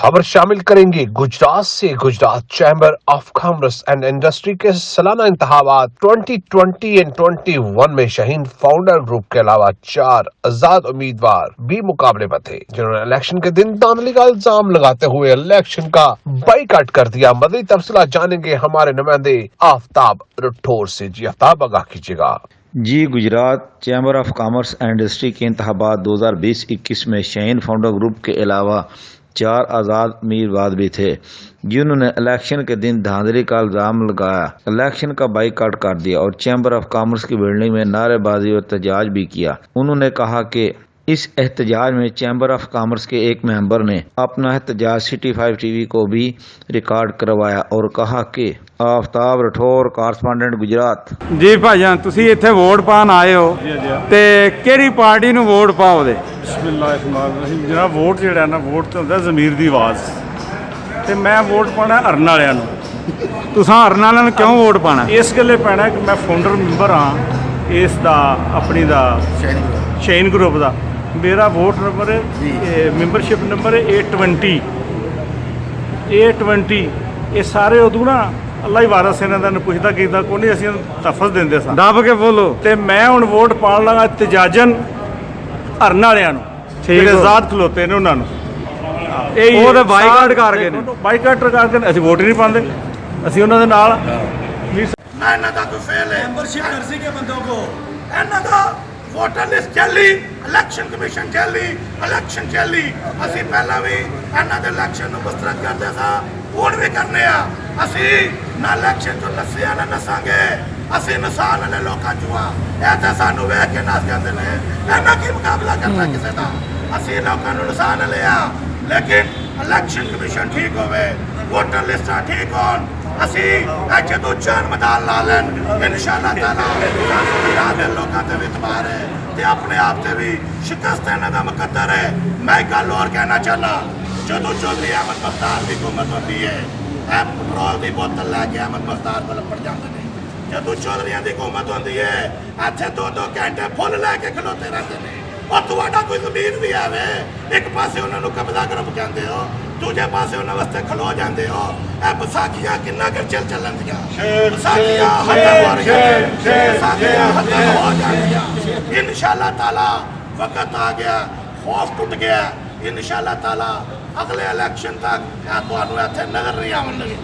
खबर शामिल करेंगे गुजरात से। Gujarat chamber of commerce and industry के सालाना इंतखाबात 2020 एंड 21 में शाहीन फाउंडर ग्रुप के अलावा 4 आजाद उम्मीदवार भी मुकाबले में थे, जिन्होंने इलेक्शन के दिन धांधली का इल्जाम लगाते हुए इलेक्शन का बाइकाट कर दिया। मज़ीद तफसीलात जानेंगे हमारे नुमाइंदे आफ्ताब राठौर से। जी आफ्ताब, आगाह कीजिएगा। जी, Gujarat chamber of commerce and industry के इंतखाबात 2020-21 में शाहीन फाउंडर ग्रुप के अलावा 4 आज़ाद उम्मीदवार भी थे, जिन्होंने इलेक्शन के दिन धांधली का इल्ज़ाम लगाया, इलेक्शन का बाइकाट कर दिया और चैम्बर ऑफ कॉमर्स की बिल्डिंग में नारेबाजी और एहतजाज भी किया। उन्होंने कहा कि इस एहतजाज में चैम्बर ऑफ कॉमर्स के एक मेंबर ने अपना एहतजाज सिटी 5 टीवी को भी रिकॉर्ड करवाया और कहा कि आफ्ताब राठौर, कॉरस्पॉन्डेंट गुजरात। जी भाईजान, ਤੁਸੀਂ ਇੱਥੇ ਵੋਟ ਪਾਣ ਆਏ ਹੋ ਤੇ ਕਿਹੜੀ ਪਾਰਟੀ ਨੂੰ ਵੋਟ ਪਾਓਗੇ? ਬਿਸਮਿਲ੍ਲਾਹਿਰਰਹਿਮਾਨਿਰਰਹੀਮ। ਜਨਾਬ, ਵੋਟ ਜਿਹੜਾ ਨਾ, ਵੋਟ ਤੇ ਹੁੰਦਾ ਜ਼ਮੀਰ ਦੀ ਆਵਾਜ਼, ਤੇ ਮੈਂ ਵੋਟ ਪਾਣਾ ਹਰਨ ਵਾਲਿਆਂ ਨੂੰ। ਤੁਸੀਂ ਹਰਨ ਵਾਲਿਆਂ ਨੂੰ ਕਿਉਂ ਵੋਟ ਪਾਣਾ? ਇਸ ਗੱਲੇ ਪੈਣਾ ਕਿ ਮੈਂ ਫਾਊਂਡਰ ਮੈਂਬਰ ਹਾਂ ਇਸ ਦਾ, ਆਪਣੀ ਦਾ ਸ਼ਾਹੀਨ ਗਰੁੱਪ ਦਾ। ਮੇਰਾ ਵੋਟ ਨੰਬਰ ਮੈਂਬਰਸ਼ਿਪ ਨੰਬਰ 820। ਇਹ ਸਾਰੇ ਉਦੋਂ ਨਾ ਅੱਲਾ ਹੀ ਵਾਰਸ ਇਹਨਾਂ ਦਾ ਪੁੱਛਦਾ ਕੀਤਾ ਕੋਈ ਨਹੀਂ, ਅਸੀਂ ਤਫਜ਼ ਦਿੰਦੇ ਸਾਂ। ਦੱਬ ਕੇ ਬੋਲੋ। ਤੇ ਮੈਂ ਹੁਣ ਵੋਟ ਪਾਉਣ ਲੱਗਾ ਤਜਾਜਨ ਹਰਨ ਵਾਲਿਆਂ ਨੂੰ, ਜਿਹੜੇ ਆਜ਼ਾਦ ਖਲੋਤੇ ਨੇ ਉਹਨਾਂ ਨੂੰ। ਉਹ ਤਾਂ ਬਾਈਕਾਟ ਕਰ ਗਏ ਨੇ। ਬਾਈਕਾਟ ਕਰਕੇ ਅਸੀਂ ਵੋਟ ਹੀ ਨਹੀਂ ਪਾਉਂਦੇ, ਅਸੀਂ ਉਹਨਾਂ ਦੇ ਨਾਲ। ਨਾ ਇਹਨਾਂ ਦਾ ਕੋਈ ਫੇਲ ਹੈ, ਮੈਂਬਰਸ਼ਿਪ ਕਰਜ਼ੀ ਕੇ ਬੰਦੋ ਕੋ ਇਹਨਾਂ ਦਾ ਵੋਟਰ ਲਿਸਟ ਚੱਲੀ, ਇਲੈਕਸ਼ਨ ਕਮਿਸ਼ਨ ਚੱਲੀ, ਇਲੈਕਸ਼ਨ ਚੱਲੀ। ਅਸੀਂ ਪਹਿਲਾਂ ਵੀ ਇਹਨਾਂ ਦੇ ਇਲੈਕਸ਼ਨ ਨੂੰ ਮੁਸਤਰਦ ਕਰਦੇ ਸਾਂ, ਹੁਣ ਵੀ ਕਰਨੇ ਆ। ਅਸੀਂ ਨਾ ਇਲੈਕਸ਼ਨ ਤੋਂ ਨੱਸਿਆ ਨਾ ਨਸਾਂਗੇ, ਅਸੀਂ ਨਸਾਨ ਵਾਲੇ ਲੋਕਾਂ ਚੋਂ ਆ। ਇਹ ਤਾਂ ਸਾਨੂੰ ਵੇਖ ਕੇ ਨੱਸ ਜਾਂਦੇ ਨੇ, ਇਹਨਾਂ ਕੀ ਮੁਕਾਬਲਾ ਕਰਨਾ ਕਿਸੇ ਦਾ। ਅਸੀਂ ਲੋਕਾਂ ਨੂੰ ਨਸਾਨ ਲਿਆ, ਲੇਕਿਨ ਇਲੈਕਸ਼ਨ ਕਮਿਸ਼ਨ ਠੀਕ ਹੋਵੇ, ਵੋਟਰ ਲਿਸਟਾਂ ਠੀਕ ਹੋਣ। ਅਸੀਂ ਇੱਥੇ ਤੋਂ ਜਾਨ ਮੈਦਾਨ ਲਾ ਲੈਣ ਇਨਸ਼ਾਅੱਲਾ ਤਾਲਾ। ਪੰਜਾਬ ਦੇ ਲੋਕਾਂ ਤੇ ਵੀ ਇਤਬਾਰ ਹੈ ਤੇ ਆਪਣੇ ਆਪ ਤੇ ਵੀ ਸ਼ਿਕਸਤ ਇਹਨਾਂ ਦਾ ਮੁਕੱਦਰ ਹੈ। ਮੈਂ ਇੱਕ ਗੱਲ ਹੋਰ ਕਹਿਣਾ ਚਾਹੁੰਦਾ, ਜਦੋਂ ਚੌਧਰੀ ਅਹਿਮਦ ਮੁਖਤਾਰ ਦੀ ਹੁਕੂਮਤ ਹੁੰਦੀ ਹੈ, ਇਹ ਪੈਟਰੋਲ ਦੀ ਬੋਤਲ ਲੈ ਕੇ ਅਹਿਮਦ ਮੁਖਤਾਰ ਕੋਲ ਪੜ ਜਾਂਦੇ ਨੇ। ਜਦੋਂ ਚੌਧਰੀਆਂ ਦੀ ਹੁਕੂਮਤ ਹੁੰਦੀ ਹੈ, ਇੱਥੇ 2-2 ਘੰਟੇ ਫੁੱਲ ਲੈ ਕੇ ਖਲੋਤੇ ਰਹਿੰਦੇ ਨੇ। ਔਰ ਤੁਹਾਡਾ ਕੋਈ ਜ਼ਮੀਰ ਵੀ ਆਵੇ, ਇੱਕ ਪਾਸੇ ਉਹਨਾਂ ਨੂੰ ਕਬਜ਼ਾ ਗਰੁੱਪ ਕਹਿੰਦੇ ਹੋ, ਦੂਜੇ ਪਾਸੇ ਉਹਨਾਂ ਵਾਸਤੇ ਖਲੋ ਜਾਂਦੇ ਹੋ। ਇਹ ਵਿਸਾਖੀਆਂ ਕਿੰਨਾ ਕਰ ਚੱਲਣਗੀਆਂ, ਵਿਸਾਖੀਆਂ ਖਤਮ ਹੋ ਰਹੀਆਂ ਨੇ, ਵਿਸਾਖੀਆਂ ਖਤਮ ਹੋ ਜਾਣਗੀਆਂ ਇਨਸ਼ਾਅੱਲਾ ਤਾਲਾ। ਵਕਤ ਆ ਗਿਆ, ਖੌਫ ਟੁੱਟ ਗਿਆ। ਇਨਸ਼ਾਅੱਲਾ ਤਾਲਾ ਅਗਲੇ ਇਲੈਕਸ਼ਨ ਤੱਕ ਤੁਹਾਨੂੰ ਇੱਥੇ ਨਜ਼ਰ ਨਹੀਂ ਆਉਣਗੇ।